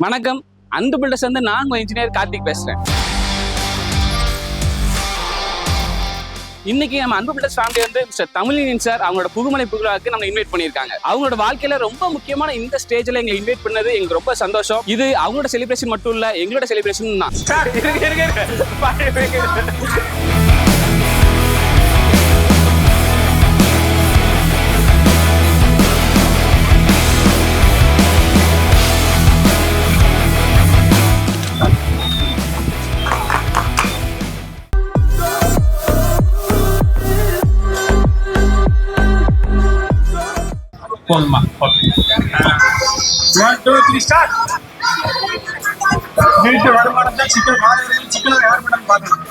வணக்கம், அன்பு பில்டர்ஸ் வந்து நான் உங்க இன்ஜினியர் கார்த்திக் பேசுறேன். இன்னைக்கு நம்ம அன்பு பில்டர்ஸ் ஃபேமிலி வந்து மிஸ்டர் தமிழின் சார் அவங்களோட புகுமலை புகழாக்கு நம்ம இன்வைட் பண்ணியிருக்காங்க. அவங்களோட வாழ்க்கையில ரொம்ப முக்கியமான இந்த ஸ்டேஜ்ல எங்களை இன்வைட் பண்ணது எங்களுக்கு ரொம்ப சந்தோஷம். இது அவங்களோட செலிப்ரேஷன் மட்டும் இல்ல, எங்களோட செலிப்ரேஷன் தான். போதுமா? 1 2 3 ஸ்டார்ட். வீட்டு வருமானத்தை சிக்கன் மாதவர்கள் சிக்கனை யார் பண்ண பார்க்கணும்.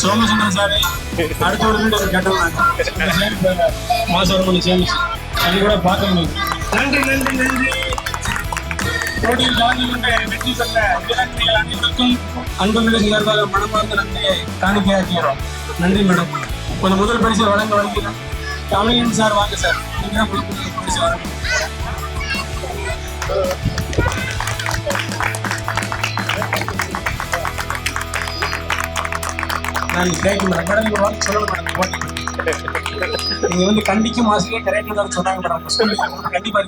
சோமசுந்தரம் சார் அடுத்த ஒரு வீடு கட்டணும். மாசம் வருமானம் சேமிச்சு அது கூட பார்க்க முடியும். நன்றி நன்றி நன்றி. போட்டியில் கலந்து கொண்ட வெற்றி பெற்ற வீராங்கனைகள் அனைவருக்கும் அன்புமிகு சார்பாக மனமார்ந்த நன்றியை காணிக்கையாக்கிறோம். நன்றி மேடம். கொஞ்சம் முதல் பரிசை வழங்க வருகிறோம். தமிழின் சார் வாங்க சார், நீங்க தான் பரிசு வழங்க. நீங்க வந்து கண்டிக்கும் ஆசிரியர் கரெக்ட் சொன்னாங்க மேடம். கண்டிப்பா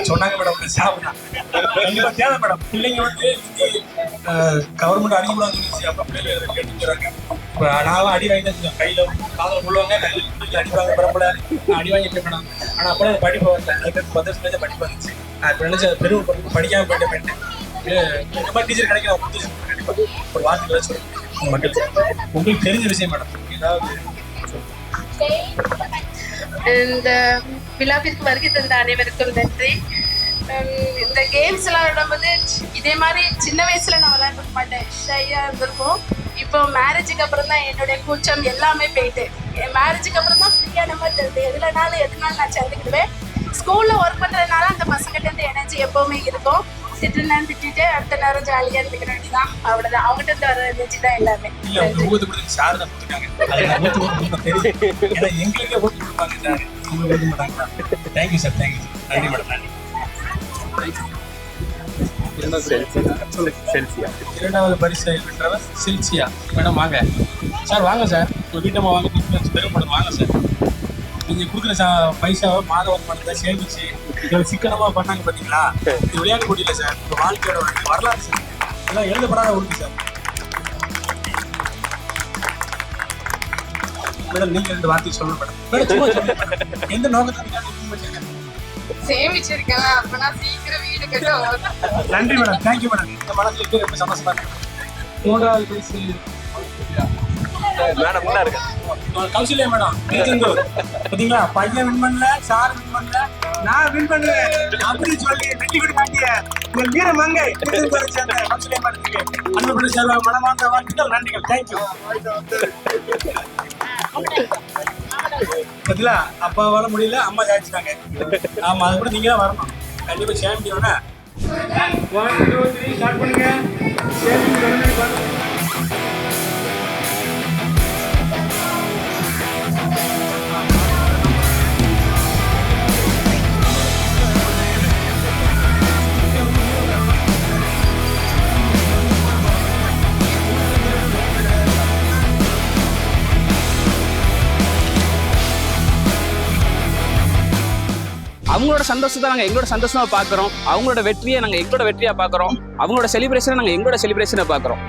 சொன்னாங்க சொன்னாங்க மேடம். கண்டிப்பா தேவை மேடம். பிள்ளைங்க வந்து கவர்மெண்ட் அடிக்கூடாது அப்ப பிள்ளைங்க கேட்டுக்கிறாங்க. நான் அடி வாங்கி தான் கையில காதல உள்ளவங்க அடிப்பாங்க பரம்பல அடி வாங்கிட்டு மேடம். ஆனா அப்பதான் படிப்பு வரல. அதுக்கு 10 படிப்பு வந்துச்சு. நான் நினைச்ச பெரும் படிக்காம போயிட்டேன். இந்த மாதிரி டீச்சர் கிடைக்கும் ஒரு வார்த்தை சொல்லுங்க. உங்களுக்கு தெரிஞ்ச விஷயம் மேடம் ஏதாவது? இந்த விழாவிற்கு வருகை தந்த அனைவருக்கும் நன்றி. இந்த கேம்ஸ் எல்லாம் விடும்போது இதே மாதிரி சின்ன வயசுல நான் விளையாட மாட்டேன், ஷையா இருந்திருக்கும். இப்போ மேரேஜுக்கு அப்புறம் தான் என்னுடைய கூச்சம் எல்லாமே போயிட்டு, என் மேரேஜுக்கு அப்புறம் தான் ஃப்ரீயான மாதிரி தெரியுது. எதுனாலும் நான் சேர்ந்துக்கிடுவேன். ஸ்கூல்ல ஒர்க் பண்றதுனால அந்த பசங்கிட்ட இருந்து எனர்ஜி எப்பவுமே இருக்கும். திட்டிட்டு அடுத்த நேரம் ஜாலியா இருந்துக்க வேண்டியதான். அவ்வளவுதான். அவங்ககிட்ட இருந்து வர எனர்ஜி தான் எல்லாமே. இரண்டாவது பரிசு வென்றவர் செல்சியா மேடம். வாங்க சார், வாங்க சார். வீட்டம்மா வாங்க, பெருமைப்படும் வாங்க சார். நீங்க கொடுக்குற பைசாவை மாத வருமானத்தை சேமிச்சு சிக்கனமா பண்ணாங்க பாத்தீங்களா? இது விளையாட்டு போட்டியில சார், உங்க வாழ்க்கையோட வரலாறு சார். இதெல்லாம் எழுதப்படாத ஒன்று சார். மேடம் நீங்க 2 வார்த்தை சொல்லணும் மேடம். எந்த நோக்கத்தை சேமிச்சிருக்கேன் அப்பனா சீக்கிரம் வீடு கட்ட. நன்றி மேடம், தேங்க்யூ மேடம். இந்த மனசுக்கு ரொம்ப சந்தோஷமா இருக்கு. மூன்றாவது பரிசு மேடம் இருக்கு கௌசல்யா மேடம். பாத்தீங்களா, பையன் வின் பண்ணல, சார் வின் பண்ணல, நான் வின் பண்ணுவேன் அப்படின்னு சொல்லி நன்றி விட மாட்டிய உங்கள் வீர மங்கை கௌசல்யா மேடத்துக்கு அன்புபடி செல்வ மனமார்ந்த வாழ்த்துக்கள், நன்றிகள், தேங்க்யூ. பாத்தீங்களா, அப்பாவால முடியல, அம்மா ஜாயிச்சிட்டாங்க. ஆமா, அது கூட நீங்க தான் வரணும். கண்டிப்பா சாம்பியன். 1 2 3 ஸ்டார்ட் பண்ணுங்க. அவங்களோட சந்தோஷத்தை நாங்க எங்களோட சந்தோஷமா பாக்குறோம், அவங்களோட வெற்றியை நாங்க எங்களோட வெற்றியா பாக்குறோம், அவங்களோட செலிப்ரேஷனை நாங்க எங்களோட செலிப்ரேஷனை பாக்குறோம்.